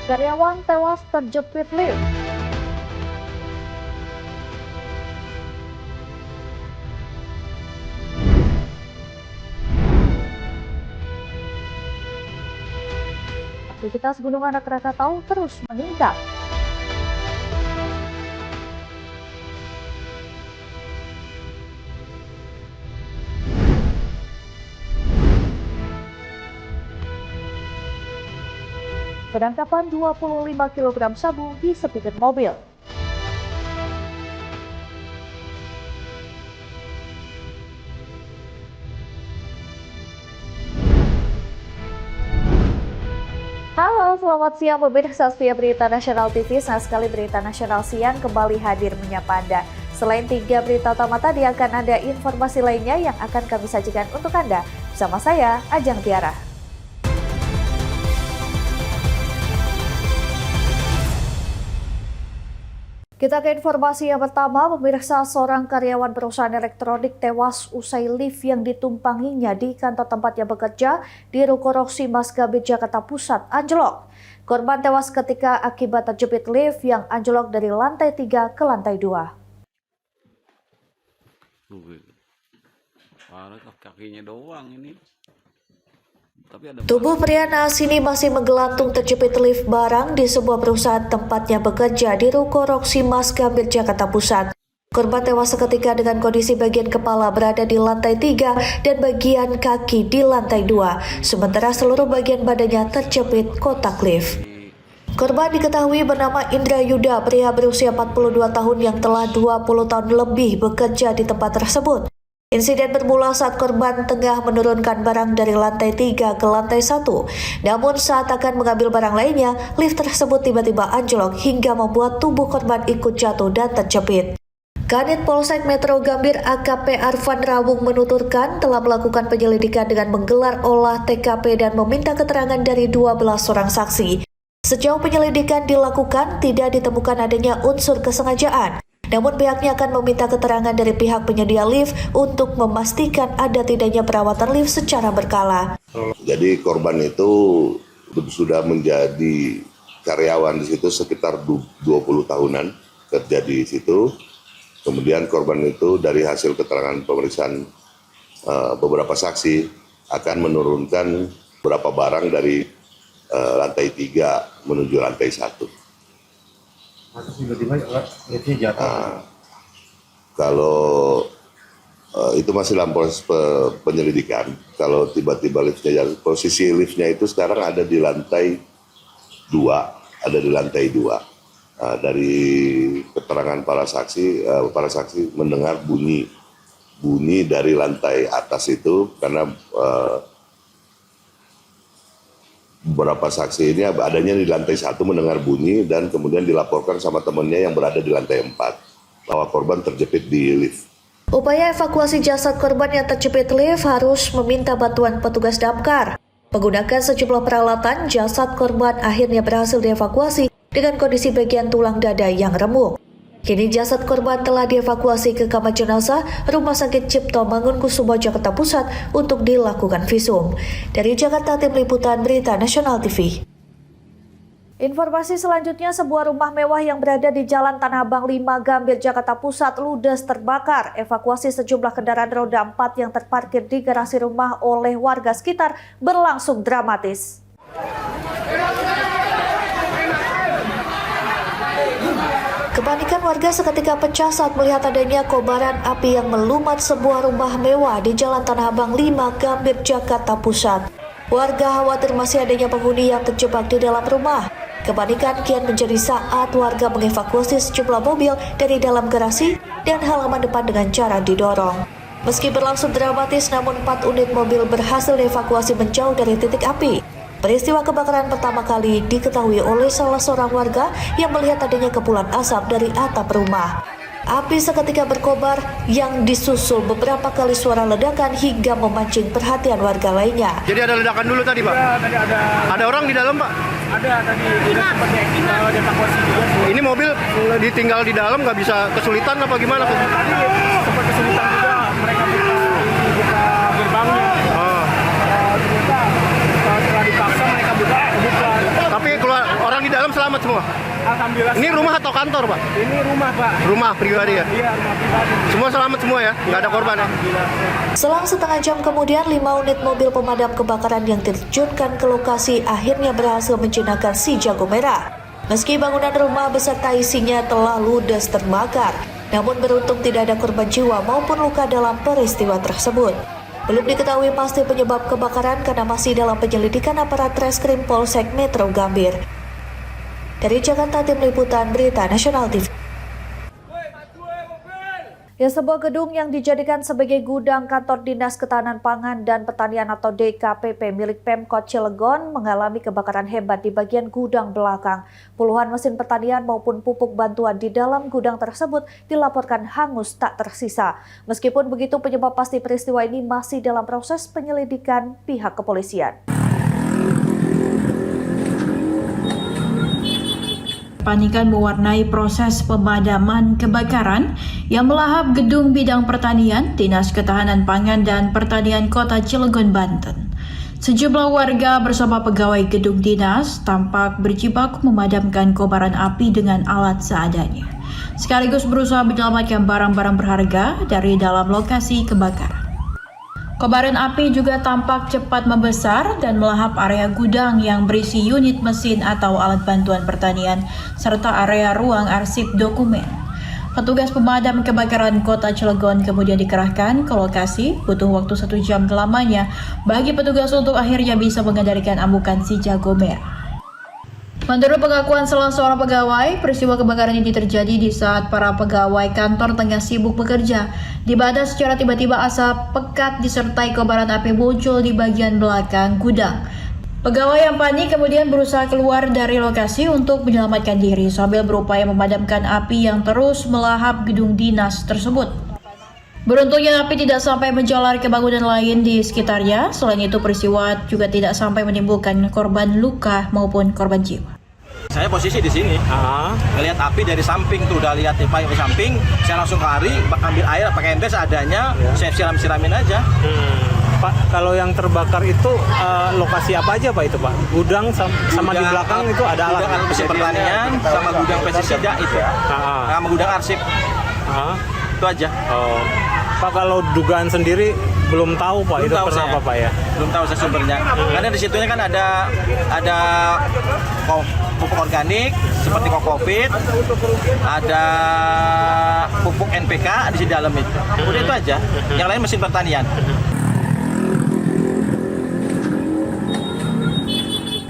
Karyawan tewas terjepit lift. Aktivitas Gunung Anak Krakatau terus meningkat. Penangkapan 25 kg sabu di sepikan mobil. Halo, selamat siang pemirsa setia Berita Nasional TV. Senang sekali Berita Nasional Siang kembali hadir menyapa Anda. Selain 3 berita utama tadi, akan ada informasi lainnya yang akan kami sajikan untuk Anda. Bersama saya, Ajeng Tiara. Kita ke informasi yang pertama, pemirsa. Seorang karyawan perusahaan elektronik tewas usai lift yang ditumpanginya di kantor tempatnya bekerja di Ruko Roksi Mas Gambir, Jakarta Pusat, anjlok. Korban tewas ketika akibat terjepit lift yang anjlok dari lantai 3 ke lantai 2. Kakinya doang ini. Tubuh pria naas ini masih menggelantung terjepit lift barang di sebuah perusahaan tempatnya bekerja di Ruko Roksi Mas Gambir, Jakarta Pusat. Korban tewas seketika dengan kondisi bagian kepala berada di lantai 3 dan bagian kaki di lantai 2, sementara seluruh bagian badannya terjepit kotak lift. Korban diketahui bernama Indra Yuda, pria berusia 42 tahun yang telah 20 tahun lebih bekerja di tempat tersebut. Insiden bermula saat korban tengah menurunkan barang dari lantai 3 ke lantai 1. Namun saat akan mengambil barang lainnya, lift tersebut tiba-tiba anjlok hingga membuat tubuh korban ikut jatuh dan terjepit. Kanit Polsek Metro Gambir AKP Arfan Rawung menuturkan telah melakukan penyelidikan dengan menggelar olah TKP dan meminta keterangan dari 12 orang saksi. Sejauh penyelidikan dilakukan, tidak ditemukan adanya unsur kesengajaan. Namun pihaknya akan meminta keterangan dari pihak penyedia lift untuk memastikan ada tidaknya perawatan lift secara berkala. Jadi korban itu sudah menjadi karyawan di situ sekitar 20 tahunan kerja di situ. Kemudian korban itu dari hasil keterangan pemeriksaan beberapa saksi akan menurunkan beberapa barang dari lantai 3 menuju lantai 1. Kalau itu masih dalam proses penyelidikan. Kalau tiba-tiba liftnya jatuh, posisi liftnya itu sekarang ada di lantai 2, dari keterangan para saksi mendengar bunyi dari lantai atas itu karena beberapa saksi ini adanya di lantai 1 mendengar bunyi dan kemudian dilaporkan sama temannya yang berada di lantai 4 bahwa korban terjepit di lift. Upaya evakuasi jasad korban yang terjepit lift harus meminta bantuan petugas damkar. Menggunakan sejumlah peralatan, jasad korban akhirnya berhasil dievakuasi dengan kondisi bagian tulang dada yang remuk. Kini jasad korban telah dievakuasi ke kamar jenazah Rumah Sakit Cipto Mangunkusumo, Jakarta Pusat untuk dilakukan visum. Dari Jakarta, Tim Liputan Berita Nasional TV. Informasi selanjutnya, sebuah rumah mewah yang berada di Jalan Tanah Abang 5 Gambir, Jakarta Pusat ludes terbakar. Evakuasi sejumlah kendaraan roda 4 yang terparkir di garasi rumah oleh warga sekitar berlangsung dramatis. Kepanikan warga seketika pecah saat melihat adanya kobaran api yang melumat sebuah rumah mewah di Jalan Tanah Abang 5 Gambir, Jakarta Pusat. Warga khawatir masih adanya penghuni yang terjebak di dalam rumah. Kepanikan kian menjadi saat warga mengevakuasi sejumlah mobil dari dalam garasi dan halaman depan dengan cara didorong. Meski berlangsung dramatis, namun 4 unit mobil berhasil dievakuasi menjauh dari titik api. Peristiwa kebakaran pertama kali diketahui oleh salah seorang warga yang melihat adanya kepulan asap dari atap rumah. Api seketika berkobar yang disusul beberapa kali suara ledakan hingga memancing perhatian warga lainnya. Jadi ada ledakan dulu tadi, Pak? Ya, tadi ada. Ada orang di dalam, Pak? Ada tadi, tidak sempat dievakuasi juga. Ini mobil ditinggal di dalam nggak bisa kesulitan apa gimana? Tadi sempat kesulitan juga mereka buka gerbangnya. Ternyata setelah dipaksa mereka buka. Tapi keluar orang di dalam selamat semua? Alhamdulillah. Ini rumah atau kantor, Pak? Ini rumah, Pak. Rumah pribadi ya? Iya, rumah pribadi. Semua selamat semua ya? Nggak ada korban ya? Alhamdulillah. Selang setengah jam kemudian, 5 unit mobil pemadam kebakaran yang diterjunkan ke lokasi akhirnya berhasil menjinakkan si jago merah. Meski bangunan rumah beserta isinya telah ludes terbakar, namun beruntung tidak ada korban jiwa maupun luka dalam peristiwa tersebut. Belum diketahui pasti penyebab kebakaran karena masih dalam penyelidikan aparat Reskrim Polsek Metro Gambir. Dari Jakarta, Tim Liputan Berita Nasional TV. Ya, sebuah gedung yang dijadikan sebagai gudang kantor Dinas Ketahanan Pangan dan Pertanian atau DKPP milik Pemkot Cilegon mengalami kebakaran hebat di bagian gudang belakang. Puluhan mesin pertanian maupun pupuk bantuan di dalam gudang tersebut dilaporkan hangus tak tersisa. Meskipun begitu, penyebab pasti peristiwa ini masih dalam proses penyelidikan pihak kepolisian. Kepanikan mewarnai proses pemadaman kebakaran yang melahap gedung bidang pertanian Dinas Ketahanan Pangan dan Pertanian Kota Cilegon, Banten. Sejumlah warga bersama pegawai gedung dinas tampak berjibaku memadamkan kobaran api dengan alat seadanya, sekaligus berusaha menyelamatkan barang-barang berharga dari dalam lokasi kebakaran. Kobaran api juga tampak cepat membesar dan melahap area gudang yang berisi unit mesin atau alat bantuan pertanian, serta area ruang arsip dokumen. Petugas pemadam kebakaran Kota Cilegon kemudian dikerahkan ke lokasi, butuh waktu 1 jam lamanya bagi petugas untuk akhirnya bisa mengendalikan amukan si jago merah. Menurut pengakuan salah seorang pegawai, peristiwa kebakaran ini terjadi di saat para pegawai kantor tengah sibuk bekerja, di mana secara tiba-tiba asap pekat disertai kobaran api muncul di bagian belakang gudang. Pegawai yang panik kemudian berusaha keluar dari lokasi untuk menyelamatkan diri sambil berupaya memadamkan api yang terus melahap gedung dinas tersebut. Beruntungnya api tidak sampai menjalar ke bangunan lain di sekitarnya. Selain itu, peristiwa juga tidak sampai menimbulkan korban luka maupun korban jiwa. Saya posisi di sini, ngelihat api dari samping tuh, udah lihat pipa yang ke samping, saya langsung lari, ambil air, pakai ember seadanya, saya siramin aja. Pak, kalau yang terbakar itu lokasi apa aja Pak itu Pak? Gudang sama di belakang itu ada alat? Gudang mesin pertanian, sama gudang pestisida itu, sama gudang arsip, itu aja. Oh. Pak, kalau dugaan sendiri belum tahu Pak, belum itu tahu kenapa Pak ya? Belum tahu saya sumbernya. Karena di situnya kan ada pupuk organik seperti kokopit, ada pupuk NPK di dalam itu. Udah itu aja. Yang lain mesin pertanian.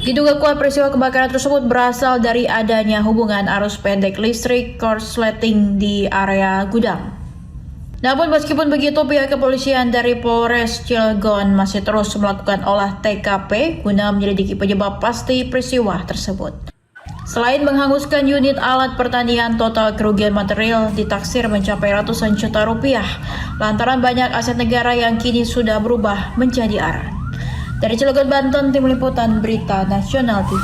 Diduga kuat peristiwa kebakaran tersebut berasal dari adanya hubungan arus pendek listrik korsleting di area gudang. Namun meskipun begitu, pihak kepolisian dari Polres Cilegon masih terus melakukan olah TKP guna menyelidiki penyebab pasti peristiwa tersebut. Selain menghanguskan unit alat pertanian, total kerugian material ditaksir mencapai ratusan juta rupiah lantaran banyak aset negara yang kini sudah berubah menjadi aran. Dari Cilegon, Banten, Tim Liputan Berita Nasional TV.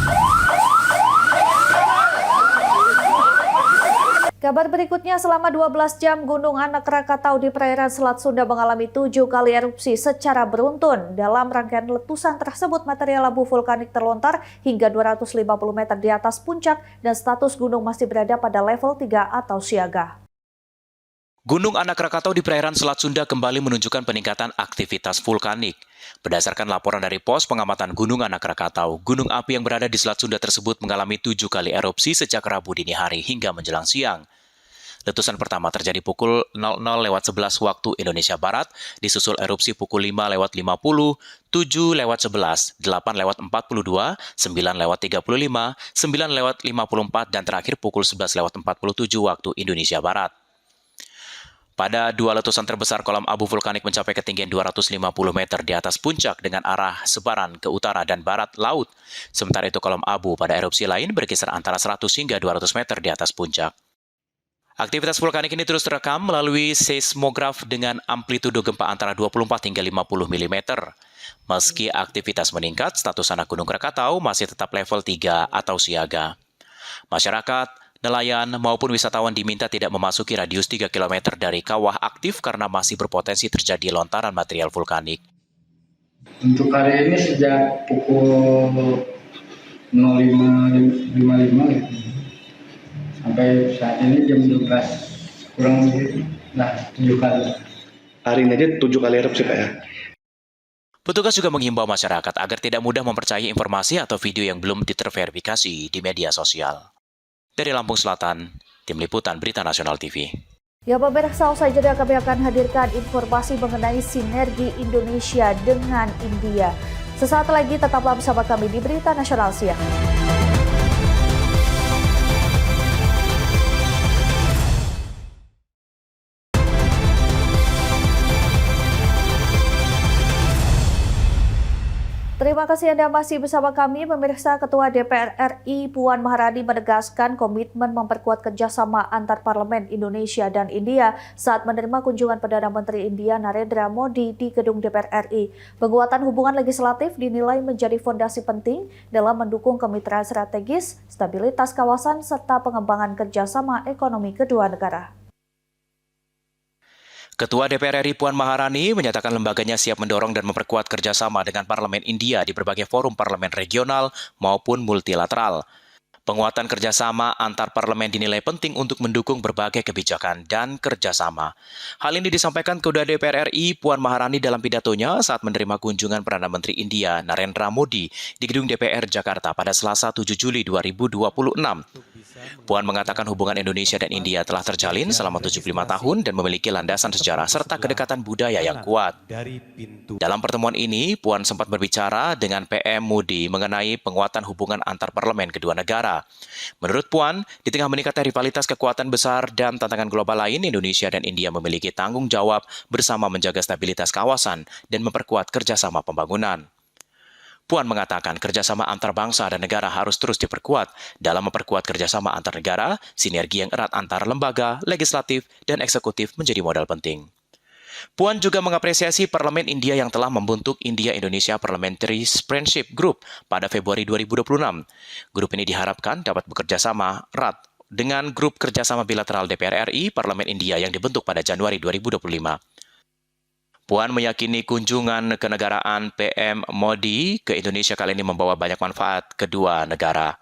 Kabar berikutnya, selama 12 jam Gunung Anak Rakatau di perairan Selat Sunda mengalami 7 kali erupsi secara beruntun. Dalam rangkaian letusan tersebut, material abu vulkanik terlontar hingga 250 meter di atas puncak dan status gunung masih berada pada level 3 atau siaga. Gunung Anak Rakatau di perairan Selat Sunda kembali menunjukkan peningkatan aktivitas vulkanik. Berdasarkan laporan dari Pos Pengamatan Gunung Anak Rakatau, gunung api yang berada di Selat Sunda tersebut mengalami 7 kali erupsi sejak Rabu dini hari hingga menjelang siang. Letusan pertama terjadi pukul 00.11 waktu Indonesia Barat, disusul erupsi pukul 5.50, 7.11, 8.42, 9.35, 9.54, dan terakhir pukul 11.47 waktu Indonesia Barat. Pada 2 letusan terbesar, kolom abu vulkanik mencapai ketinggian 250 meter di atas puncak dengan arah sebaran ke utara dan barat laut. Sementara itu kolom abu pada erupsi lain berkisar antara 100 hingga 200 meter di atas puncak. Aktivitas vulkanik ini terus terekam melalui seismograf dengan amplitudo gempa antara 24 hingga 50 mm. Meski aktivitas meningkat, status anak Gunung Krakatau masih tetap level 3 atau siaga. Masyarakat, nelayan maupun wisatawan diminta tidak memasuki radius 3 km dari kawah aktif karena masih berpotensi terjadi lontaran material vulkanik. Untuk hari ini sejak pukul 05.55 gitu. Sampai saat ini jam 12 kurang lebih 7 kali. Hari ini aja 7 kali erupsi Pak ya? Petugas juga menghimbau masyarakat agar tidak mudah mempercayai informasi atau video yang belum terverifikasi di media sosial. Dari Lampung Selatan, Tim Liputan Berita Nasional TV. Ya pemirsa, usai jeda kami akan hadirkan informasi mengenai sinergi Indonesia dengan India. Sesaat lagi tetaplah bersama kami di Berita Nasional Siang. Terima kasih Anda masih bersama kami. Pemirsa, Ketua DPR RI Puan Maharani menegaskan komitmen memperkuat kerjasama antar parlemen Indonesia dan India saat menerima kunjungan Perdana Menteri India Narendra Modi di gedung DPR RI. Penguatan hubungan legislatif dinilai menjadi fondasi penting dalam mendukung kemitraan strategis, stabilitas kawasan, serta pengembangan kerjasama ekonomi kedua negara. Ketua DPR RI Puan Maharani menyatakan lembaganya siap mendorong dan memperkuat kerjasama dengan Parlemen India di berbagai forum parlemen regional maupun multilateral. Penguatan kerjasama antar parlemen dinilai penting untuk mendukung berbagai kebijakan dan kerjasama. Hal ini disampaikan Ketua DPR RI Puan Maharani dalam pidatonya saat menerima kunjungan Perdana Menteri India Narendra Modi di gedung DPR Jakarta pada Selasa 7 Juli 2026. Puan mengatakan hubungan Indonesia dan India telah terjalin selama 75 tahun dan memiliki landasan sejarah serta kedekatan budaya yang kuat. Dalam pertemuan ini, Puan sempat berbicara dengan PM Modi mengenai penguatan hubungan antar parlemen kedua negara. Menurut Puan, di tengah meningkatnya rivalitas kekuatan besar dan tantangan global lain, Indonesia dan India memiliki tanggung jawab bersama menjaga stabilitas kawasan dan memperkuat kerjasama pembangunan. Puan mengatakan kerjasama antar bangsa dan negara harus terus diperkuat dalam memperkuat kerjasama antar negara, sinergi yang erat antar lembaga, legislatif, dan eksekutif menjadi modal penting. Puan juga mengapresiasi Parlemen India yang telah membentuk India-Indonesia Parliamentary Friendship Group pada Februari 2026. Grup ini diharapkan dapat bekerja sama erat dengan grup kerjasama bilateral DPR RI Parlemen India yang dibentuk pada Januari 2025. Puan meyakini kunjungan kenegaraan PM Modi ke Indonesia kali ini membawa banyak manfaat kedua negara.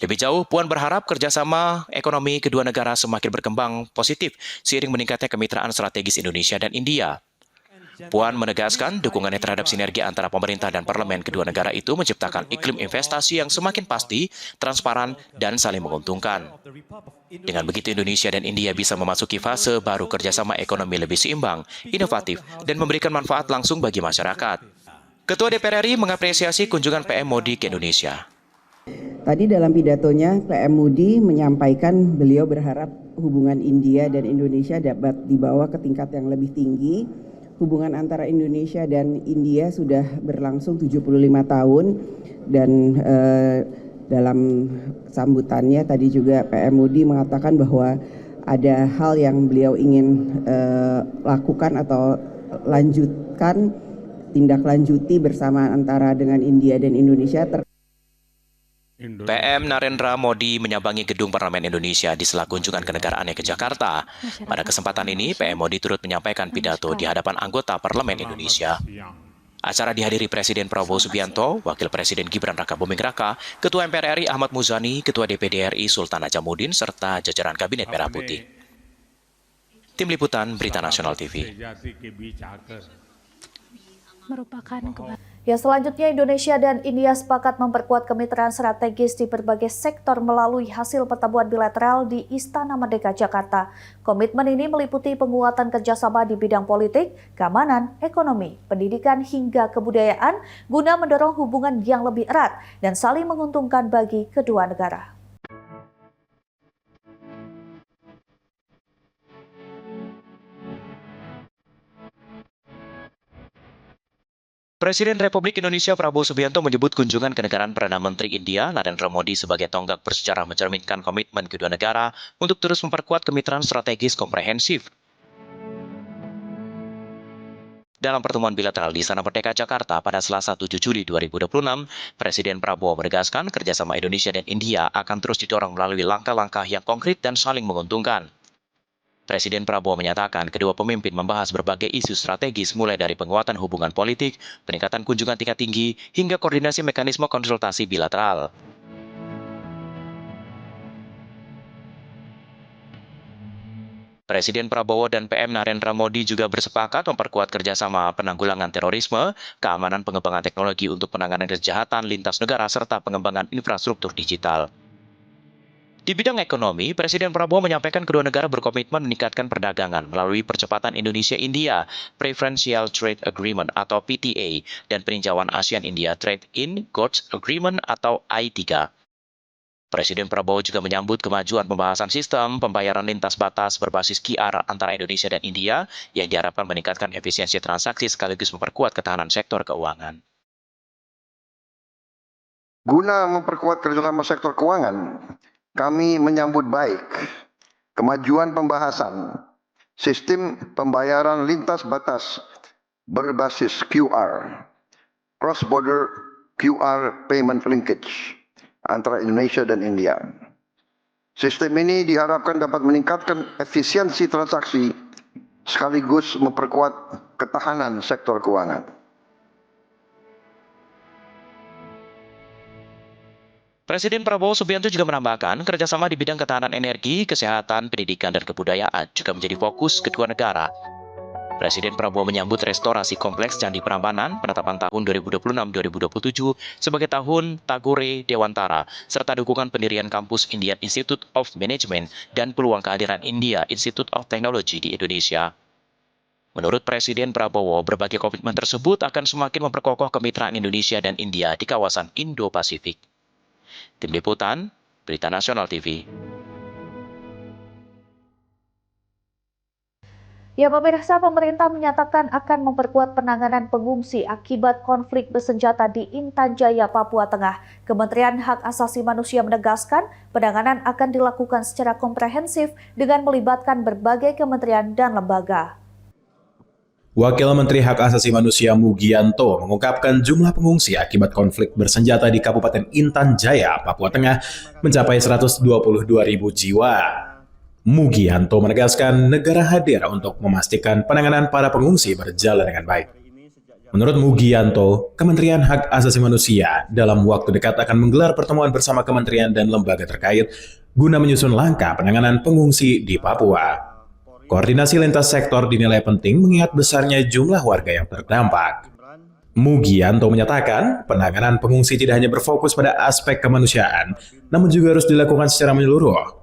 Lebih jauh, Puan berharap kerjasama ekonomi kedua negara semakin berkembang positif seiring meningkatnya kemitraan strategis Indonesia dan India. Puan menegaskan dukungannya terhadap sinergi antara pemerintah dan parlemen kedua negara itu menciptakan iklim investasi yang semakin pasti, transparan, dan saling menguntungkan. Dengan begitu Indonesia dan India bisa memasuki fase baru kerjasama ekonomi lebih seimbang, inovatif, dan memberikan manfaat langsung bagi masyarakat. Ketua DPR RI mengapresiasi kunjungan PM Modi ke Indonesia. Tadi dalam pidatonya PM Modi menyampaikan beliau berharap hubungan India dan Indonesia dapat dibawa ke tingkat yang lebih tinggi. Hubungan antara Indonesia dan India sudah berlangsung 75 tahun dan dalam sambutannya tadi juga PM Modi mengatakan bahwa ada hal yang beliau ingin lakukan atau lanjutkan, tindak lanjuti bersama antara dengan India dan Indonesia. PM Narendra Modi menyambangi gedung Parlemen Indonesia di sela kunjungan kenegaraannya ke Jakarta. Pada kesempatan ini, PM Modi turut menyampaikan pidato di hadapan anggota Parlemen Indonesia. Acara dihadiri Presiden Prabowo Subianto, Wakil Presiden Gibran Rakabuming Raka, Ketua MPR RI Ahmad Muzani, Ketua DPD RI Sultan Ajamuddin, serta jajaran Kabinet Merah Putih. Tim Liputan Berita Nasional TV. Ya, selanjutnya Indonesia dan India sepakat memperkuat kemitraan strategis di berbagai sektor melalui hasil pertemuan bilateral di Istana Merdeka Jakarta. Komitmen ini meliputi penguatan kerjasama di bidang politik, keamanan, ekonomi, pendidikan hingga kebudayaan guna mendorong hubungan yang lebih erat dan saling menguntungkan bagi kedua negara. Presiden Republik Indonesia Prabowo Subianto menyebut kunjungan kenegaraan Perdana Menteri India Narendra Modi sebagai tonggak bersejarah mencerminkan komitmen kedua negara untuk terus memperkuat kemitraan strategis komprehensif. Dalam pertemuan bilateral di Istana Merdeka Jakarta pada Selasa 7 Juli 2026, Presiden Prabowo menegaskan kerjasama Indonesia dan India akan terus didorong melalui langkah-langkah yang konkret dan saling menguntungkan. Presiden Prabowo menyatakan kedua pemimpin membahas berbagai isu strategis mulai dari penguatan hubungan politik, peningkatan kunjungan tingkat tinggi, hingga koordinasi mekanisme konsultasi bilateral. Presiden Prabowo dan PM Narendra Modi juga bersepakat memperkuat kerjasama penanggulangan terorisme, keamanan pengembangan teknologi untuk penanganan kejahatan lintas negara, serta pengembangan infrastruktur digital. Di bidang ekonomi, Presiden Prabowo menyampaikan kedua negara berkomitmen meningkatkan perdagangan melalui percepatan Indonesia-India Preferential Trade Agreement atau PTA dan peninjauan ASEAN-India Trade-in Goods Agreement atau I3. Presiden Prabowo juga menyambut kemajuan pembahasan sistem pembayaran lintas batas berbasis QR antara Indonesia dan India yang diharapkan meningkatkan efisiensi transaksi sekaligus memperkuat ketahanan sektor keuangan. Guna memperkuat kerjasama sektor keuangan, kami menyambut baik kemajuan pembahasan sistem pembayaran lintas batas berbasis QR, cross-border QR payment linkage antara Indonesia dan India. Sistem ini diharapkan dapat meningkatkan efisiensi transaksi sekaligus memperkuat ketahanan sektor keuangan. Presiden Prabowo Subianto juga menambahkan kerjasama di bidang ketahanan energi, kesehatan, pendidikan, dan kebudayaan juga menjadi fokus kedua negara. Presiden Prabowo menyambut restorasi kompleks Candi Prambanan penetapan tahun 2026-2027 sebagai tahun Tagore Dewantara, serta dukungan pendirian kampus Indian Institute of Management dan peluang kehadiran India Institute of Technology di Indonesia. Menurut Presiden Prabowo, berbagai komitmen tersebut akan semakin memperkokoh kemitraan Indonesia dan India di kawasan Indo-Pasifik. Tim Liputan, Berita Nasional TV. Ya, pemirsa, pemerintah menyatakan akan memperkuat penanganan pengungsi akibat konflik bersenjata di Intan Jaya, Papua Tengah. Kementerian Hak Asasi Manusia menegaskan penanganan akan dilakukan secara komprehensif dengan melibatkan berbagai kementerian dan lembaga. Wakil Menteri Hak Asasi Manusia Mugianto mengungkapkan jumlah pengungsi akibat konflik bersenjata di Kabupaten Intan Jaya, Papua Tengah mencapai 122.000 jiwa. Mugianto menegaskan negara hadir untuk memastikan penanganan para pengungsi berjalan dengan baik. Menurut Mugianto, Kementerian Hak Asasi Manusia dalam waktu dekat akan menggelar pertemuan bersama kementerian dan lembaga terkait guna menyusun langkah penanganan pengungsi di Papua. Koordinasi lintas sektor dinilai penting mengingat besarnya jumlah warga yang terdampak. Mugianto menyatakan penanganan pengungsi tidak hanya berfokus pada aspek kemanusiaan, namun juga harus dilakukan secara menyeluruh.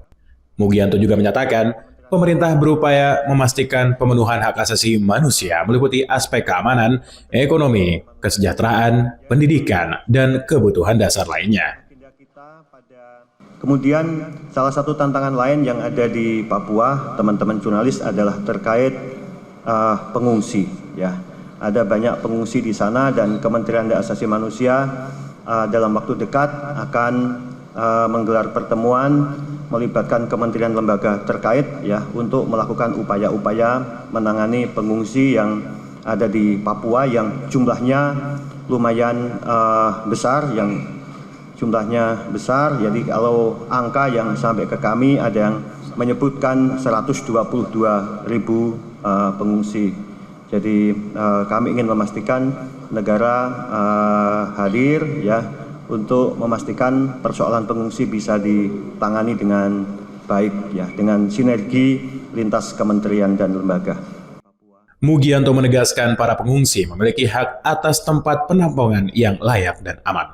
Mugianto juga menyatakan, pemerintah berupaya memastikan pemenuhan hak asasi manusia meliputi aspek keamanan, ekonomi, kesejahteraan, pendidikan, dan kebutuhan dasar lainnya. Kemudian salah satu tantangan lain yang ada di Papua, teman-teman jurnalis, adalah terkait pengungsi. Ya, ada banyak pengungsi di sana dan Kementerian Hak Asasi Manusia dalam waktu dekat akan menggelar pertemuan melibatkan kementerian lembaga terkait ya untuk melakukan upaya-upaya menangani pengungsi yang ada di Papua yang jumlahnya lumayan besar, jadi kalau angka yang sampai ke kami ada yang menyebutkan 122.000 pengungsi. Jadi kami ingin memastikan negara hadir ya untuk memastikan persoalan pengungsi bisa ditangani dengan baik ya dengan sinergi lintas kementerian dan lembaga. Mugianto menegaskan para pengungsi memiliki hak atas tempat penampungan yang layak dan aman.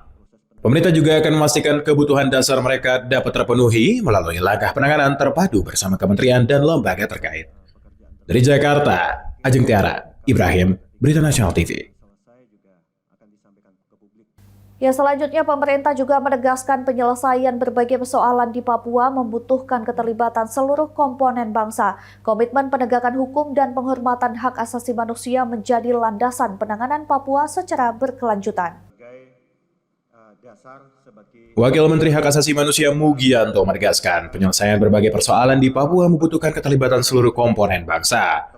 Pemerintah juga akan memastikan kebutuhan dasar mereka dapat terpenuhi melalui langkah penanganan terpadu bersama kementerian dan lembaga terkait. Dari Jakarta, Ajeng Tiara, Ibrahim, Berita Nasional TV. Ya, selanjutnya pemerintah juga menegaskan penyelesaian berbagai persoalan di Papua membutuhkan keterlibatan seluruh komponen bangsa. Komitmen penegakan hukum dan penghormatan hak asasi manusia menjadi landasan penanganan Papua secara berkelanjutan. Wakil Menteri Hak Asasi Manusia Mugianto menegaskan penyelesaian berbagai persoalan di Papua membutuhkan keterlibatan seluruh komponen bangsa.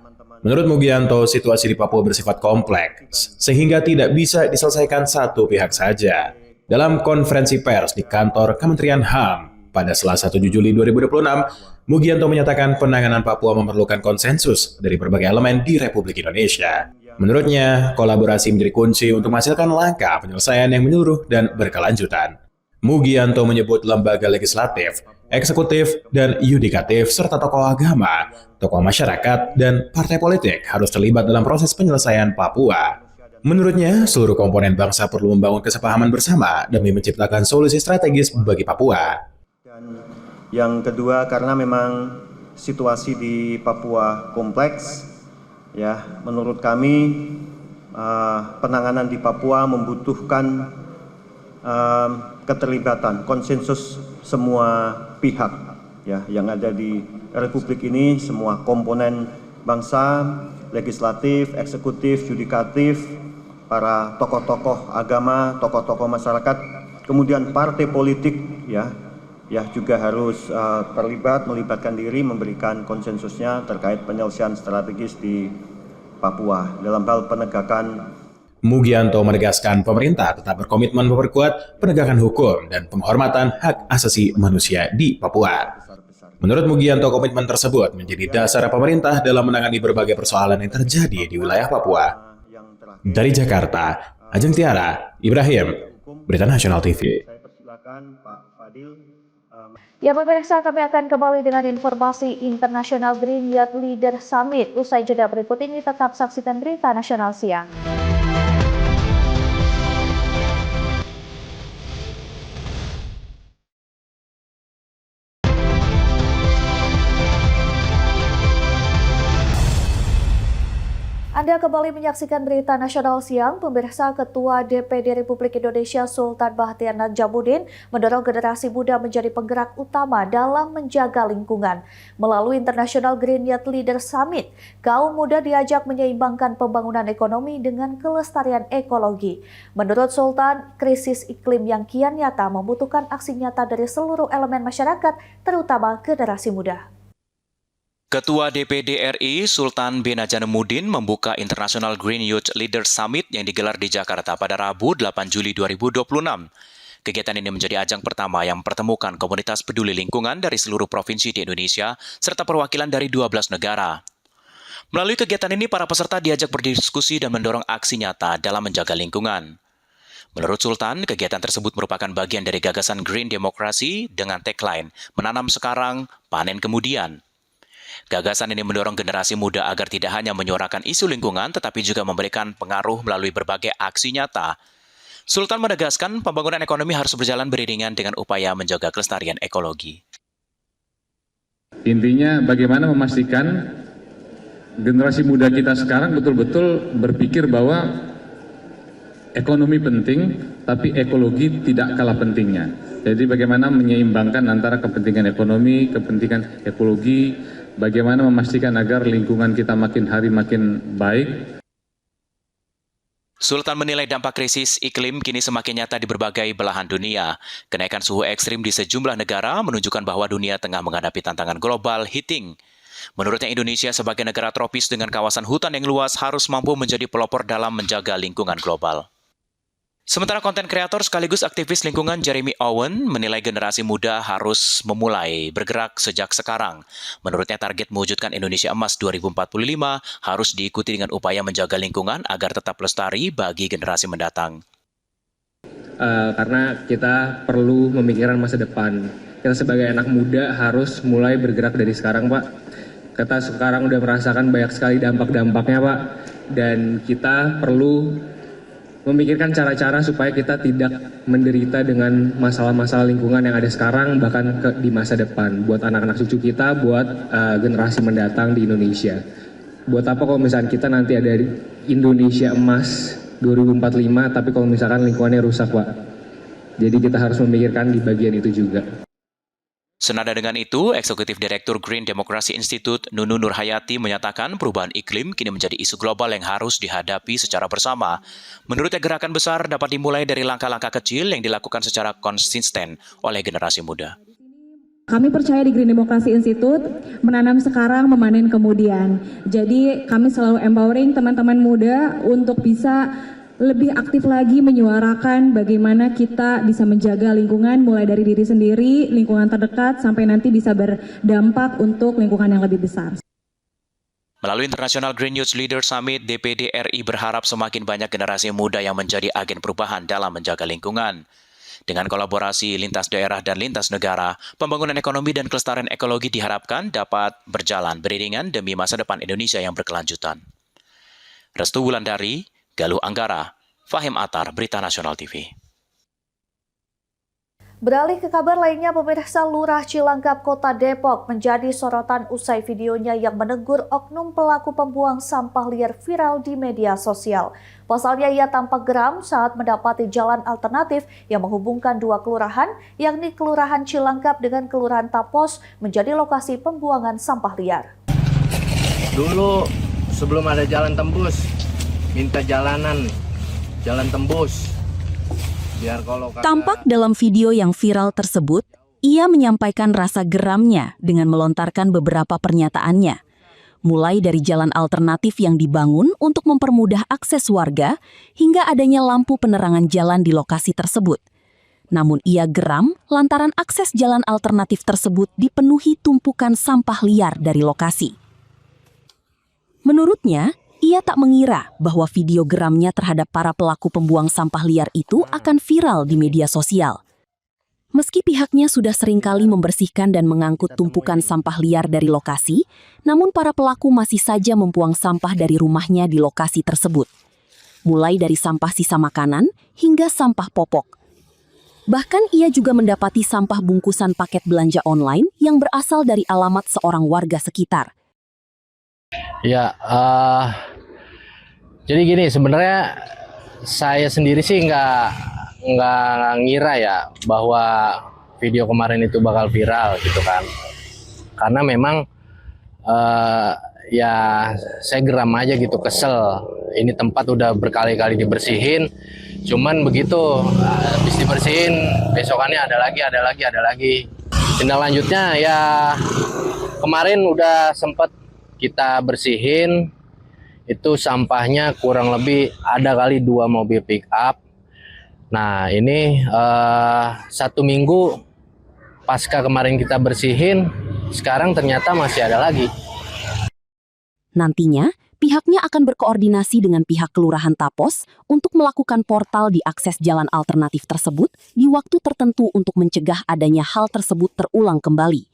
Menurut Mugianto, situasi di Papua bersifat kompleks, sehingga tidak bisa diselesaikan satu pihak saja. Dalam konferensi pers di kantor Kementerian HAM pada Selasa 7 Juli 2026, Mugianto menyatakan penanganan Papua memerlukan konsensus dari berbagai elemen di Republik Indonesia. Menurutnya, kolaborasi menjadi kunci untuk menghasilkan langkah penyelesaian yang menyeluruh dan berkelanjutan. Mugianto menyebut lembaga legislatif, eksekutif, dan yudikatif, serta tokoh agama, tokoh masyarakat, dan partai politik harus terlibat dalam proses penyelesaian Papua. Menurutnya, seluruh komponen bangsa perlu membangun kesepahaman bersama demi menciptakan solusi strategis bagi Papua. Dan yang kedua, karena memang situasi di Papua kompleks, ya, menurut kami penanganan di Papua membutuhkan keterlibatan konsensus semua pihak, ya, yang ada di Republik ini, semua komponen bangsa, legislatif, eksekutif, yudikatif, para tokoh-tokoh agama, tokoh-tokoh masyarakat, kemudian partai politik, ya juga harus terlibat, melibatkan diri, memberikan konsensusnya terkait penyelesaian strategis di Papua dalam hal penegakan. Mugianto menegaskan pemerintah tetap berkomitmen memperkuat penegakan hukum dan penghormatan hak asasi manusia di Papua. Menurut Mugianto, komitmen tersebut menjadi dasar pemerintah dalam menangani berbagai persoalan yang terjadi di wilayah Papua. Dari Jakarta, Ajeng Tiara, Ibrahim, Berita Nasional TV. Ya pemirsa, kami akan kembali dengan informasi internasional Green Youth Leader Summit. Usai jeda berikut ini tetap saksikan Berita Nasional Siang. Anda kembali menyaksikan Berita Nasional Siang. Pemirsa, Ketua DPD Republik Indonesia Sultan Bahtiar Nadjamuddin mendorong generasi muda menjadi penggerak utama dalam menjaga lingkungan. Melalui International Green Youth Leader Summit, kaum muda diajak menyeimbangkan pembangunan ekonomi dengan kelestarian ekologi. Menurut Sultan, krisis iklim yang kian nyata membutuhkan aksi nyata dari seluruh elemen masyarakat, terutama generasi muda. Ketua DPD RI Sultan bin Nadjamuddin membuka International Green Youth Leaders Summit yang digelar di Jakarta pada Rabu 8 Juli 2026. Kegiatan ini menjadi ajang pertama yang mempertemukan komunitas peduli lingkungan dari seluruh provinsi di Indonesia serta perwakilan dari 12 negara. Melalui kegiatan ini, para peserta diajak berdiskusi dan mendorong aksi nyata dalam menjaga lingkungan. Menurut Sultan, kegiatan tersebut merupakan bagian dari gagasan Green Demokrasi dengan tagline "Menanam sekarang, panen kemudian". Gagasan ini mendorong generasi muda agar tidak hanya menyuarakan isu lingkungan, tetapi juga memberikan pengaruh melalui berbagai aksi nyata. Sultan menegaskan pembangunan ekonomi harus berjalan beriringan dengan upaya menjaga kelestarian ekologi. Intinya bagaimana memastikan generasi muda kita sekarang betul-betul berpikir bahwa ekonomi penting, tapi ekologi tidak kalah pentingnya. Jadi bagaimana menyeimbangkan antara kepentingan ekonomi, kepentingan ekologi, bagaimana memastikan agar lingkungan kita makin hari makin baik. Sultan menilai dampak krisis iklim kini semakin nyata di berbagai belahan dunia. Kenaikan suhu ekstrim di sejumlah negara menunjukkan bahwa dunia tengah menghadapi tantangan global heating. Menurutnya, Indonesia sebagai negara tropis dengan kawasan hutan yang luas harus mampu menjadi pelopor dalam menjaga lingkungan global. Sementara konten kreator sekaligus aktivis lingkungan Jeremy Owen menilai generasi muda harus memulai bergerak sejak sekarang. Menurutnya, target mewujudkan Indonesia Emas 2045 harus diikuti dengan upaya menjaga lingkungan agar tetap lestari bagi generasi mendatang. Karena kita perlu memikirkan masa depan. Kita sebagai anak muda harus mulai bergerak dari sekarang, Pak. Kita sekarang udah merasakan banyak sekali dampak-dampaknya, Pak. Dan kita perlu memikirkan cara-cara supaya kita tidak menderita dengan masalah-masalah lingkungan yang ada sekarang, bahkan di masa depan. Buat anak-anak cucu kita, buat generasi mendatang di Indonesia. Buat apa kalau misalkan kita nanti ada Indonesia Emas 2045, tapi kalau misalkan lingkungannya rusak, Pak. Jadi kita harus memikirkan di bagian itu juga. Senada dengan itu, Eksekutif Direktur Green Democracy Institute Nunu Nurhayati menyatakan perubahan iklim kini menjadi isu global yang harus dihadapi secara bersama. Menurutnya, gerakan besar dapat dimulai dari langkah-langkah kecil yang dilakukan secara konsisten oleh generasi muda. Kami percaya di Green Democracy Institute, menanam sekarang, memanen kemudian. Jadi kami selalu empowering teman-teman muda untuk bisa lebih aktif lagi menyuarakan bagaimana kita bisa menjaga lingkungan mulai dari diri sendiri, lingkungan terdekat, sampai nanti bisa berdampak untuk lingkungan yang lebih besar. Melalui International Green Youth Leader Summit, DPD RI berharap semakin banyak generasi muda yang menjadi agen perubahan dalam menjaga lingkungan. Dengan kolaborasi lintas daerah dan lintas negara, pembangunan ekonomi dan kelestarian ekologi diharapkan dapat berjalan beriringan demi masa depan Indonesia yang berkelanjutan. Restu Wulandari, Galuh Anggara, Fahim Atar, Berita Nasional TV. Beralih ke kabar lainnya, pemirsa, Lurah Cilangkap Kota Depok menjadi sorotan usai videonya yang menegur oknum pelaku pembuang sampah liar viral di media sosial. Pasalnya ia tampak geram saat mendapati jalan alternatif yang menghubungkan dua kelurahan, yakni Kelurahan Cilangkap dengan Kelurahan Tapos, menjadi lokasi pembuangan sampah liar. Dulu sebelum ada jalan tembus, minta jalan tembus. Tampak dalam video yang viral tersebut, ia menyampaikan rasa geramnya dengan melontarkan beberapa pernyataannya. Mulai dari jalan alternatif yang dibangun untuk mempermudah akses warga, hingga adanya lampu penerangan jalan di lokasi tersebut. Namun ia geram lantaran akses jalan alternatif tersebut dipenuhi tumpukan sampah liar dari lokasi. Menurutnya, ia tak mengira bahwa video geramnya terhadap para pelaku pembuang sampah liar itu akan viral di media sosial. Meski pihaknya sudah seringkali membersihkan dan mengangkut tumpukan sampah liar dari lokasi, namun para pelaku masih saja membuang sampah dari rumahnya di lokasi tersebut. Mulai dari sampah sisa makanan hingga sampah popok. Bahkan ia juga mendapati sampah bungkusan paket belanja online yang berasal dari alamat seorang warga sekitar. Ya, jadi gini, sebenarnya saya sendiri sih nggak ngira ya bahwa video kemarin itu bakal viral gitu kan. Karena memang ya saya geram aja gitu, kesel. Ini tempat udah berkali-kali dibersihin, cuman begitu habis dibersihin besokannya ada lagi. Tindak lanjutnya ya kemarin udah sempet kita bersihin, itu sampahnya kurang lebih ada kali 2 mobil pick up. Nah ini 1 minggu pasca kemarin kita bersihin, sekarang ternyata masih ada lagi. Nantinya, pihaknya akan berkoordinasi dengan pihak Kelurahan Tapos untuk melakukan portal di akses jalan alternatif tersebut di waktu tertentu untuk mencegah adanya hal tersebut terulang kembali.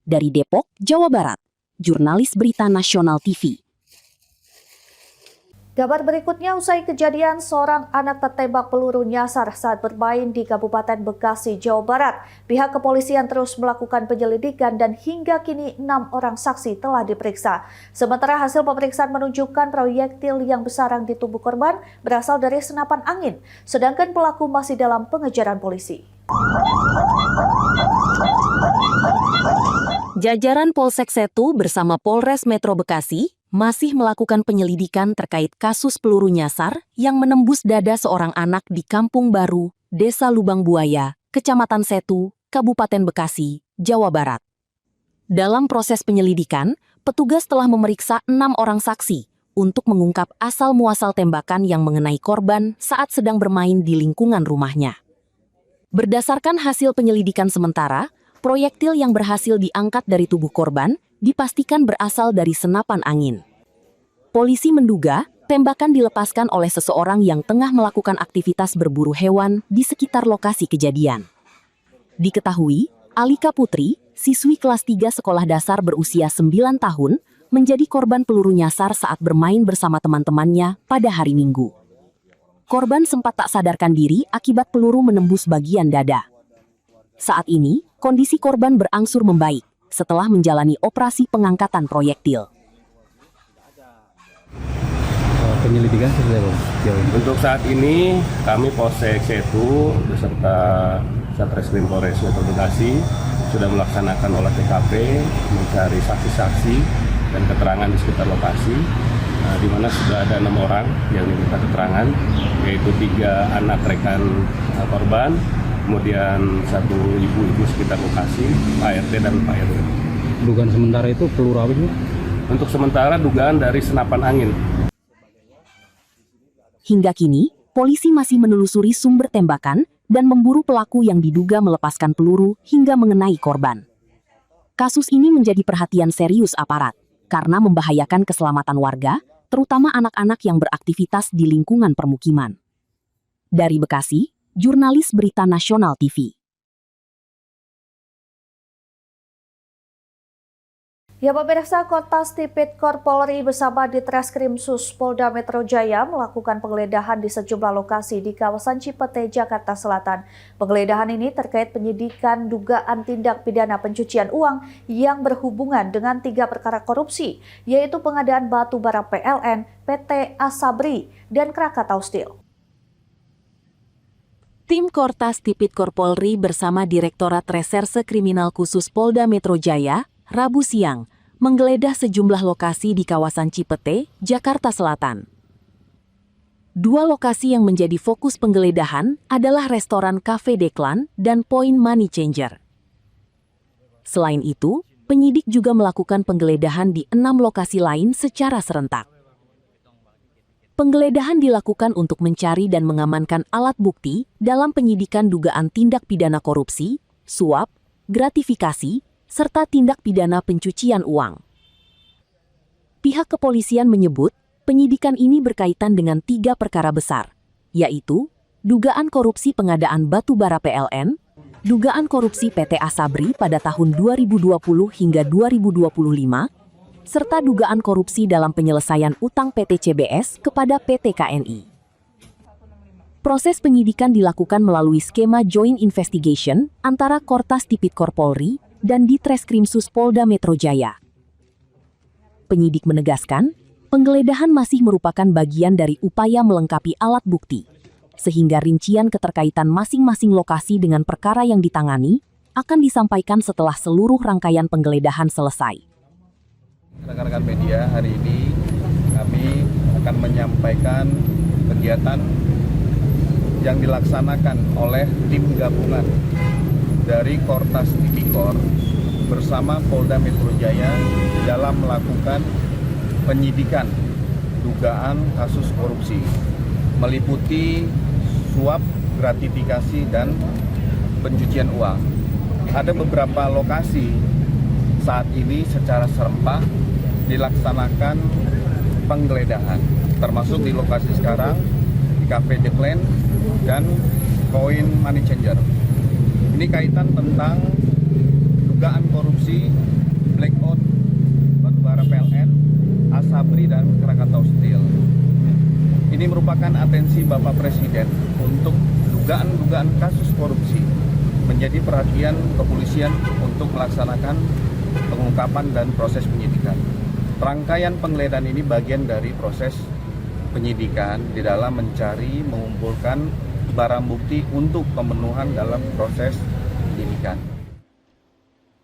Dari Depok, Jawa Barat, Jurnalis Berita Nasional TV. Kabar berikutnya, usai kejadian seorang anak tertembak peluru nyasar saat bermain di Kabupaten Bekasi, Jawa Barat. Pihak kepolisian terus melakukan penyelidikan dan hingga kini 6 orang saksi telah diperiksa. Sementara hasil pemeriksaan menunjukkan proyektil yang bersarang di tubuh korban berasal dari senapan angin, sedangkan pelaku masih dalam pengejaran polisi. Jajaran Polsek Setu bersama Polres Metro Bekasi masih melakukan penyelidikan terkait kasus peluru nyasar yang menembus dada seorang anak di Kampung Baru, Desa Lubang Buaya, Kecamatan Setu, Kabupaten Bekasi, Jawa Barat. Dalam proses penyelidikan, petugas telah memeriksa 6 orang saksi untuk mengungkap asal-muasal tembakan yang mengenai korban saat sedang bermain di lingkungan rumahnya. Berdasarkan hasil penyelidikan sementara, proyektil yang berhasil diangkat dari tubuh korban dipastikan berasal dari senapan angin. Polisi menduga tembakan dilepaskan oleh seseorang yang tengah melakukan aktivitas berburu hewan di sekitar lokasi kejadian. Diketahui, Alika Putri, siswi kelas 3 sekolah dasar berusia 9 tahun, menjadi korban peluru nyasar saat bermain bersama teman-temannya pada hari Minggu. Korban sempat tak sadarkan diri akibat peluru menembus bagian dada. Saat ini, kondisi korban berangsur membaik setelah menjalani operasi pengangkatan proyektil. Penyelidikan seperti apa? Untuk saat ini kami Polsek Setu beserta Satreskrim Polres Metro Bekasi sudah melaksanakan olah TKP, mencari saksi-saksi dan keterangan di sekitar lokasi, di mana sudah ada 6 orang yang diminta keterangan, yaitu 3 anak rekan korban, kemudian 1 ibu-ibu sekitar lokasi, Pak RT dan Pak RW. Dugaan sementara itu peluru apa itu? Untuk sementara dugaan dari senapan angin. Hingga kini, polisi masih menelusuri sumber tembakan dan memburu pelaku yang diduga melepaskan peluru hingga mengenai korban. Kasus ini menjadi perhatian serius aparat karena membahayakan keselamatan warga, terutama anak-anak yang beraktivitas di lingkungan permukiman. Dari Bekasi, jurnalis berita nasional TV. Ya pemirsa, Kotas Tipikor Polri bersama Ditreskrim Sus Polda Metro Jaya melakukan penggeledahan di sejumlah lokasi di kawasan Cipete, Jakarta Selatan. Penggeledahan ini terkait penyidikan dugaan tindak pidana pencucian uang yang berhubungan dengan 3 perkara korupsi, yaitu pengadaan batu bara PLN, PT Asabri, dan Krakatau Steel. Tim Kotas Tipikor Polri bersama Direktorat Reserse Kriminal Khusus Polda Metro Jaya, Rabu siang, menggeledah sejumlah lokasi di kawasan Cipete, Jakarta Selatan. 2 lokasi yang menjadi fokus penggeledahan adalah restoran Cafe Declan dan Point Money Changer. Selain itu, penyidik juga melakukan penggeledahan di 6 lokasi lain secara serentak. Penggeledahan dilakukan untuk mencari dan mengamankan alat bukti dalam penyidikan dugaan tindak pidana korupsi, suap, gratifikasi, serta tindak pidana pencucian uang. Pihak kepolisian menyebut, penyidikan ini berkaitan dengan 3 perkara besar, yaitu dugaan korupsi pengadaan batu bara PLN, dugaan korupsi PT Asabri pada tahun 2020 hingga 2025, serta dugaan korupsi dalam penyelesaian utang PT CBS kepada PT KNI. Proses penyidikan dilakukan melalui skema joint investigation antara Kotas Tipikor Polri dan Ditreskrim Sus Polda Metro Jaya. Penyidik menegaskan, penggeledahan masih merupakan bagian dari upaya melengkapi alat bukti, sehingga rincian keterkaitan masing-masing lokasi dengan perkara yang ditangani akan disampaikan setelah seluruh rangkaian penggeledahan selesai. Rekan-rekan media, hari ini kami akan menyampaikan kegiatan yang dilaksanakan oleh tim gabungan dari Kotas Tipikor bersama Polda Metro Jaya dalam melakukan penyidikan dugaan kasus korupsi meliputi suap, gratifikasi, dan pencucian uang. Ada beberapa lokasi saat ini secara serempak dilaksanakan penggeledahan, termasuk di lokasi sekarang di Cafe Declan dan Point Money Changer. Ini kaitan tentang dugaan korupsi blackout batubara PLN, Asabri, dan Krakatau Steel. Ini merupakan atensi Bapak Presiden untuk dugaan-dugaan kasus korupsi menjadi perhatian kepolisian untuk melaksanakan pengungkapan dan proses penyidikan. Rangkaian penggeledahan ini bagian dari proses penyidikan di dalam mencari, mengumpulkan barang bukti untuk pemenuhan dalam proses penyidikan.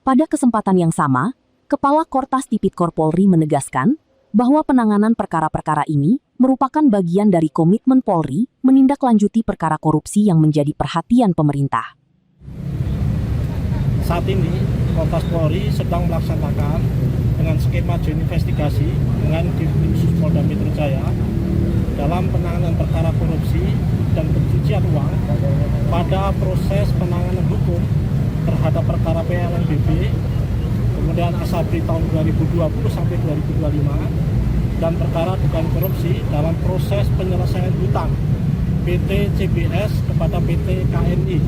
Pada kesempatan yang sama, Kepala Kotas Tipikor Polri menegaskan bahwa penanganan perkara-perkara ini merupakan bagian dari komitmen Polri menindaklanjuti perkara korupsi yang menjadi perhatian pemerintah. Saat ini, Kotas Polri sedang melaksanakan dengan skema joint investigasi dengan Ditreskrim Sus Polda Metro Jaya dalam penanganan perkara korupsi dan pencucian uang pada proses penanganan hukum terhadap perkara PLNBP, kemudian Asabri tahun 2020 sampai 2025, dan perkara dugaan korupsi dalam proses penyelesaian hutang PT CBS kepada PT KNI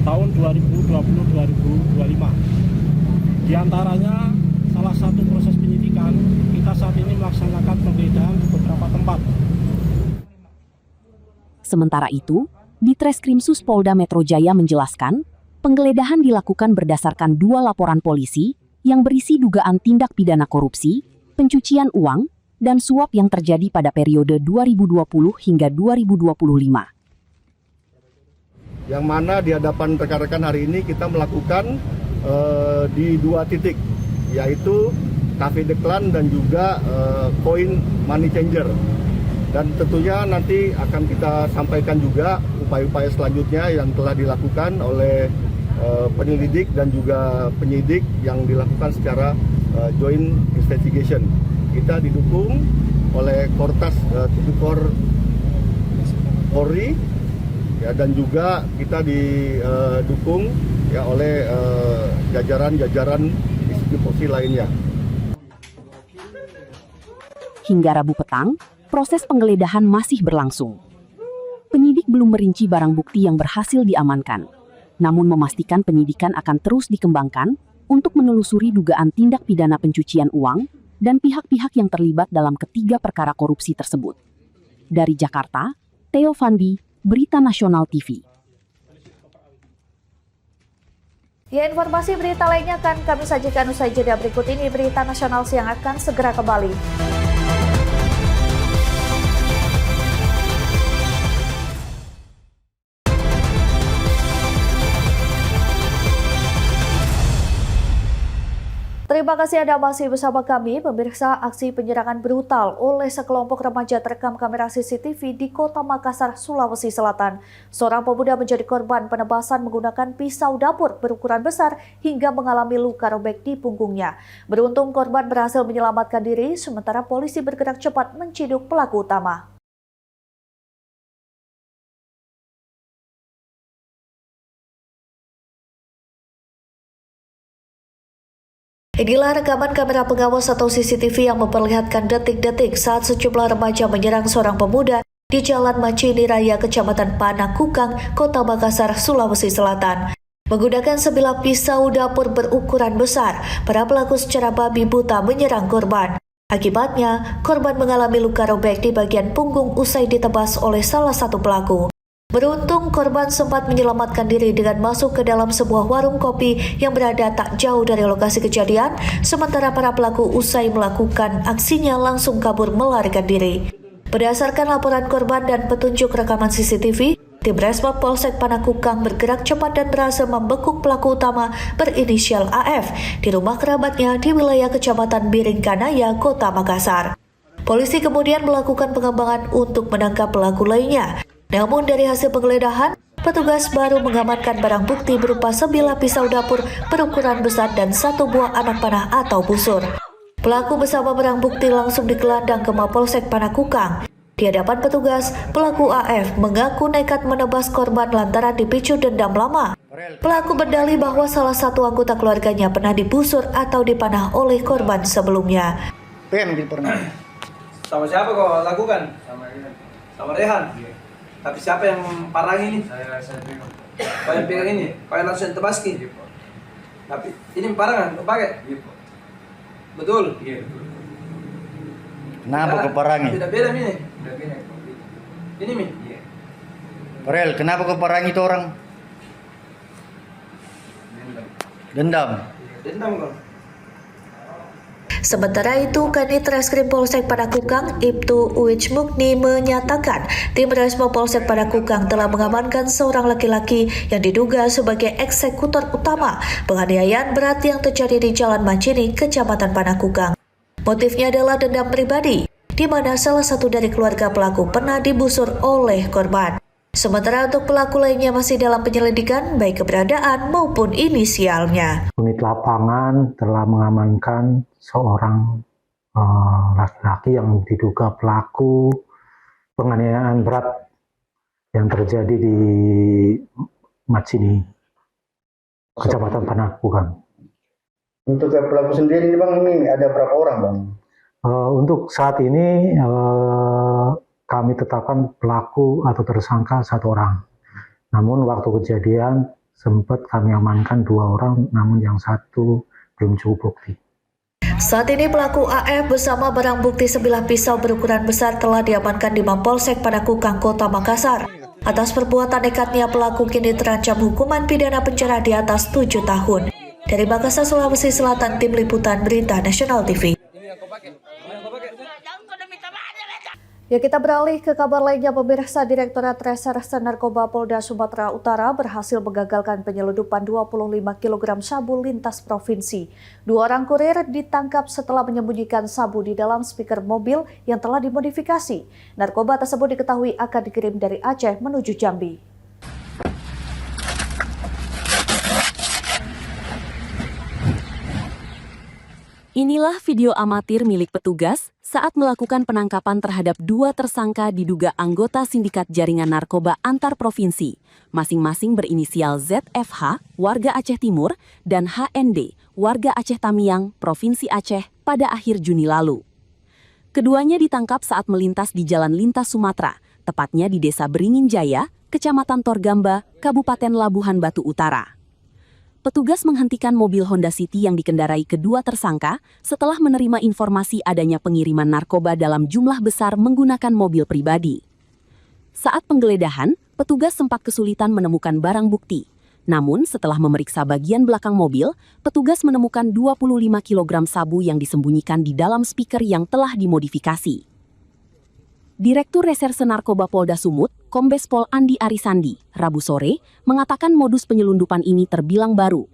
tahun 2020-2025. Di antaranya, salah satu proses penyidikan, kita saat ini melaksanakan penggeledahan di beberapa tempat. Sementara itu, Ditreskrim Sus Polda Metro Jaya menjelaskan, penggeledahan dilakukan berdasarkan 2 laporan polisi yang berisi dugaan tindak pidana korupsi, pencucian uang, dan suap yang terjadi pada periode 2020 hingga 2025. Yang mana di hadapan rekan-rekan hari ini kita melakukan di 2 titik, yaitu Cafe Declan dan juga Point Money Changer. Dan tentunya nanti akan kita sampaikan juga upaya-upaya selanjutnya yang telah dilakukan oleh penyelidik dan juga penyidik yang dilakukan secara joint investigation. Kita didukung oleh Kotas Tipikor Polri, ya, dan juga kita didukung ya oleh jajaran-jajaran institusi lainnya. Hingga Rabu petang, proses penggeledahan masih berlangsung. Penyidik belum merinci barang bukti yang berhasil diamankan, namun memastikan penyidikan akan terus dikembangkan untuk menelusuri dugaan tindak pidana pencucian uang dan pihak-pihak yang terlibat dalam ketiga perkara korupsi tersebut. Dari Jakarta, Theo Fandi, Berita Nasional TV. Ya, informasi berita lainnya akan kami sajikan usai jeda berikut ini. Berita Nasional Siang akan segera kembali. Terima kasih Anda masih bersama kami. Pemirsa, aksi penyerangan brutal oleh sekelompok remaja terekam kamera CCTV di Kota Makassar, Sulawesi Selatan. Seorang pemuda menjadi korban penebasan menggunakan pisau dapur berukuran besar hingga mengalami luka robek di punggungnya. Beruntung korban berhasil menyelamatkan diri, sementara polisi bergerak cepat menciduk pelaku utama. Inilah rekaman kamera pengawas atau CCTV yang memperlihatkan detik-detik saat sejumlah remaja menyerang seorang pemuda di Jalan Macini Raya, Kecamatan Panakukang, Kota Makassar, Sulawesi Selatan. Menggunakan sebilah pisau dapur berukuran besar, para pelaku secara babi buta menyerang korban. Akibatnya, korban mengalami luka robek di bagian punggung usai ditebas oleh salah satu pelaku. Beruntung korban sempat menyelamatkan diri dengan masuk ke dalam sebuah warung kopi yang berada tak jauh dari lokasi kejadian, sementara para pelaku usai melakukan aksinya langsung kabur melarikan diri. Berdasarkan laporan korban dan petunjuk rekaman CCTV, tim Resmob Polsek Panakukang bergerak cepat dan berhasil membekuk pelaku utama berinisial AF di rumah kerabatnya di wilayah Kecamatan Biringkanaya, Kota Makassar. Polisi kemudian melakukan pengembangan untuk menangkap pelaku lainnya. Namun dari hasil penggeledahan, petugas baru mengamankan barang bukti berupa sebilah pisau dapur berukuran besar dan satu buah anak panah atau busur. Pelaku bersama barang bukti langsung digelandang ke Mapolsek Panakukang. Di hadapan petugas, pelaku AF mengaku nekat menebas korban lantaran dipicu dendam lama. Pelaku berdalih bahwa salah satu anggota keluarganya pernah dibusur atau dipanah oleh korban sebelumnya. Sama siapa kau lakukan? Sama Rehan. Tapi siapa yang parang ini? Saya pegang. Kau yang pegang ini? Kau yang langsung tebaski? Tapi ini parang kan? Kau pakai? Betul? Iya, betul. Kenapa kau parangi? Tidak beda ini. Ini Mi? Iya. Farel, kenapa kau parangi itu orang? Dendam. Dendam kau. Sementara itu, Kanit Reskrim Polsek Panakukang, Ibtu Uwich Mukni menyatakan tim Resmob Polsek Panakukang telah mengamankan seorang laki-laki yang diduga sebagai eksekutor utama penganiayaan berat yang terjadi di Jalan Macini, Kecamatan Panakukang. Motifnya adalah dendam pribadi, di mana salah satu dari keluarga pelaku pernah dibusur oleh korban. Sementara untuk pelaku lainnya masih dalam penyelidikan, baik keberadaan maupun inisialnya. Unit lapangan telah mengamankan seorang laki-laki yang diduga pelaku penganiayaan berat yang terjadi di Macini, Kecamatan Panakukang. Untuk pelaku sendiri Bang, ini ada berapa orang Bang? Untuk saat ini kami tetapkan pelaku atau tersangka satu orang. Namun waktu kejadian sempat kami amankan 2 orang, namun yang satu belum cukup bukti. Saat ini pelaku AF bersama barang bukti sebilah pisau berukuran besar telah diamankan di Mapolsek Panakukang, Kota Makassar. Atas perbuatan nekatnya, pelaku kini terancam hukuman pidana penjara di atas 7 tahun. Dari Makassar, Sulawesi Selatan, Tim Liputan Berita Nasional TV. Ya, kita beralih ke kabar lainnya. Pemirsa, Direktorat Reserse Narkoba Polda Sumatera Utara berhasil menggagalkan penyeludupan 25 kg sabu lintas provinsi. 2 orang kurir ditangkap setelah menyembunyikan sabu di dalam speaker mobil yang telah dimodifikasi. Narkoba tersebut diketahui akan dikirim dari Aceh menuju Jambi. Inilah video amatir milik petugas saat melakukan penangkapan terhadap 2 tersangka diduga anggota sindikat jaringan narkoba antar provinsi, masing-masing berinisial ZFH, warga Aceh Timur, dan HND, warga Aceh Tamiang, Provinsi Aceh, pada akhir Juni lalu. Keduanya ditangkap saat melintas di Jalan Lintas Sumatera, tepatnya di Desa Beringin Jaya, Kecamatan Torgamba, Kabupaten Labuhan Batu Utara. Petugas menghentikan mobil Honda City yang dikendarai kedua tersangka setelah menerima informasi adanya pengiriman narkoba dalam jumlah besar menggunakan mobil pribadi. Saat penggeledahan, petugas sempat kesulitan menemukan barang bukti. Namun setelah memeriksa bagian belakang mobil, petugas menemukan 25 kg sabu yang disembunyikan di dalam speaker yang telah dimodifikasi. Direktur Reserse Narkoba Polda Sumut, Kombes Pol Andi Arisandi, Rabu sore, mengatakan modus penyelundupan ini terbilang baru.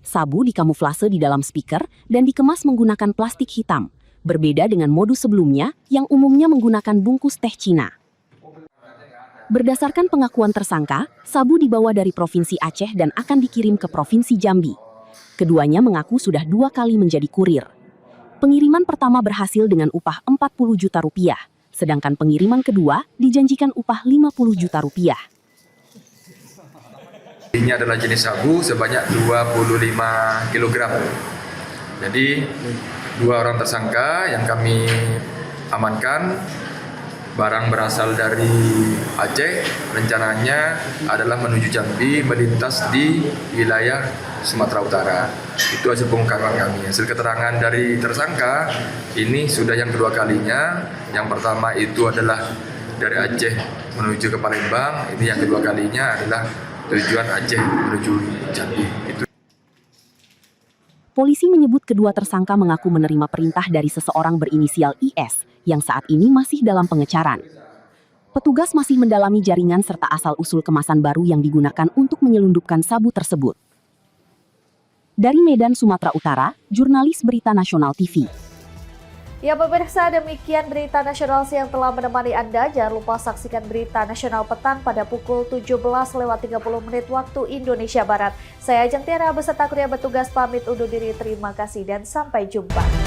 Sabu dikamuflase di dalam speaker dan dikemas menggunakan plastik hitam, berbeda dengan modus sebelumnya yang umumnya menggunakan bungkus teh Cina. Berdasarkan pengakuan tersangka, sabu dibawa dari Provinsi Aceh dan akan dikirim ke Provinsi Jambi. Keduanya mengaku sudah 2 kali menjadi kurir. Pengiriman pertama berhasil dengan upah Rp40 juta, sedangkan pengiriman kedua dijanjikan upah Rp50 juta. Ini adalah jenis sabu sebanyak 25 kg. Jadi 2 orang tersangka yang kami amankan, barang berasal dari Aceh, rencananya adalah menuju Jambi melintas di wilayah Sumatera Utara. Itu hasil pengungkapan kami. Hasil keterangan dari tersangka ini sudah yang kedua kalinya. Yang pertama itu adalah dari Aceh menuju ke Palembang. Ini yang kedua kalinya adalah tujuan Aceh menuju Jambi. Polisi menyebut kedua tersangka mengaku menerima perintah dari seseorang berinisial IS yang saat ini masih dalam pengecaran. Petugas masih mendalami jaringan serta asal-usul kemasan baru yang digunakan untuk menyelundupkan sabu tersebut. Dari Medan, Sumatera Utara, jurnalis Berita Nasional TV. Ya pemirsa, demikian Berita Nasional siang telah menemani Anda. Jangan lupa saksikan Berita Nasional petang pada pukul 17.30 waktu Indonesia Barat. Saya Ajeng Tiara beserta kru yang bertugas pamit undur diri. Terima kasih dan sampai jumpa.